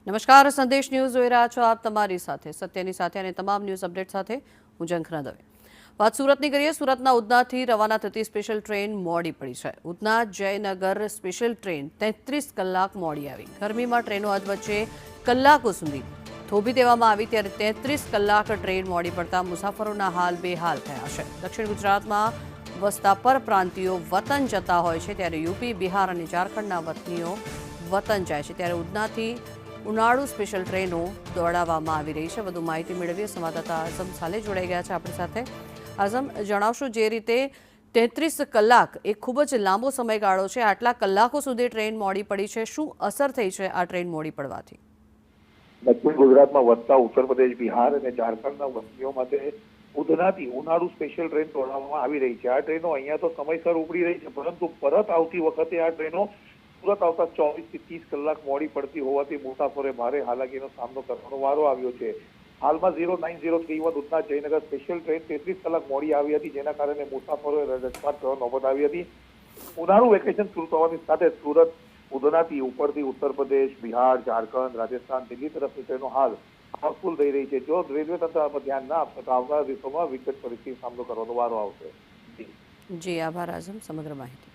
નમસ્કાર, સંદેશ ન્યૂઝ જોઈ રહ્યા છો આપ તમારી સાથે સત્યની સાથે અને તમામ ન્યૂઝ અપડેટ સાથે હું ઝંખના દવે। વાત સુરતની કરીએ। સુરતના ઉધનાથી રવાના થતી સ્પેશિયલ ટ્રેન મોડી પડી છે। ઉધના જયનગર સ્પેશિયલ ટ્રેન 33 કલાક મોડી આવી। ગરમીમાં ટ્રેનો અધવચ્ચે કલાકો સુધી થોભી દેવામાં આવી ત્યારે 33 કલાક ટ્રેન મોડી પડતા મુસાફરોના હાલ બેહાલ થયા છે। દક્ષિણ ગુજરાતમાં વસતા પરપ્રાંતિયો વતન જતા હોય છે ત્યારે યુપી, બિહાર અને ઝારખંડના વતનીઓ વતન જાય છે ત્યારે ઉધનાથી ઉનાળુ સ્પેશિયલ ટ્રેનો દોડાવવામાં આવી રહી છે। વધુ માહિતી મેળવીએ સંવાદદાતા આઝમ સાલે જોડાઈ ગયા છે આપણી સાથે। આઝમ, જણાવશો જે રીતે 33 કલાક એ ખૂબ જ લાંબો સમયગાળો છે, આટલા કલાકો સુધી ટ્રેન મોડી પડી છે, શું અસર થઈ છે આ ટ્રેન મોડી પડવાથી? દક્ષિણ ગુજરાતમાં વસતા ઉત્તર પ્રદેશ, બિહાર અને ઝારખંડના વતનીઓ માટે ઉધનાથી ઉનાળુ સ્પેશિયલ ટ્રેન દોડાવવામાં આવી રહી છે। આ ટ્રેનો અહીંયા તો સમયસર ઉપડી રહી છે, પરંતુ પરત આવતી વખતે આ ટ્રેનો સુરત આવતા 24 થી 30 કલાક મોડી પડતી હોવાથી મુસાફરોએ ભારે હાલાકીનો સામનો કરવાનો વારો આવ્યો છે। હાલમાં 09031 ઉધના જયનગર સ્પેશિયલ ટ્રેન 33 કલાક મોડી આવી હતી, જેના કારણે મુસાફરોએ રજૂઆત કરવા નોબત આવી હતી। ઉનાળુ વેકેશન શરૂ થવાની સાથે સુરત ઉધનાથી ઉપરથી ઉત્તર પ્રદેશ, બિહાર, ઝારખંડ, રાજસ્થાન, દિલ્હી તરફની ટ્રેનો હાલ પાવરફુલ થઈ રહી છે। જો રેલવે તંત્ર આમાં ધ્યાન ના આપશે તો આવનારા દિવસોમાં વિકટ પરિસ્થિતિનો સામનો કરવાનો વારો આવશે। જી, આભાર આઝમ સમગ્ર માહિતી।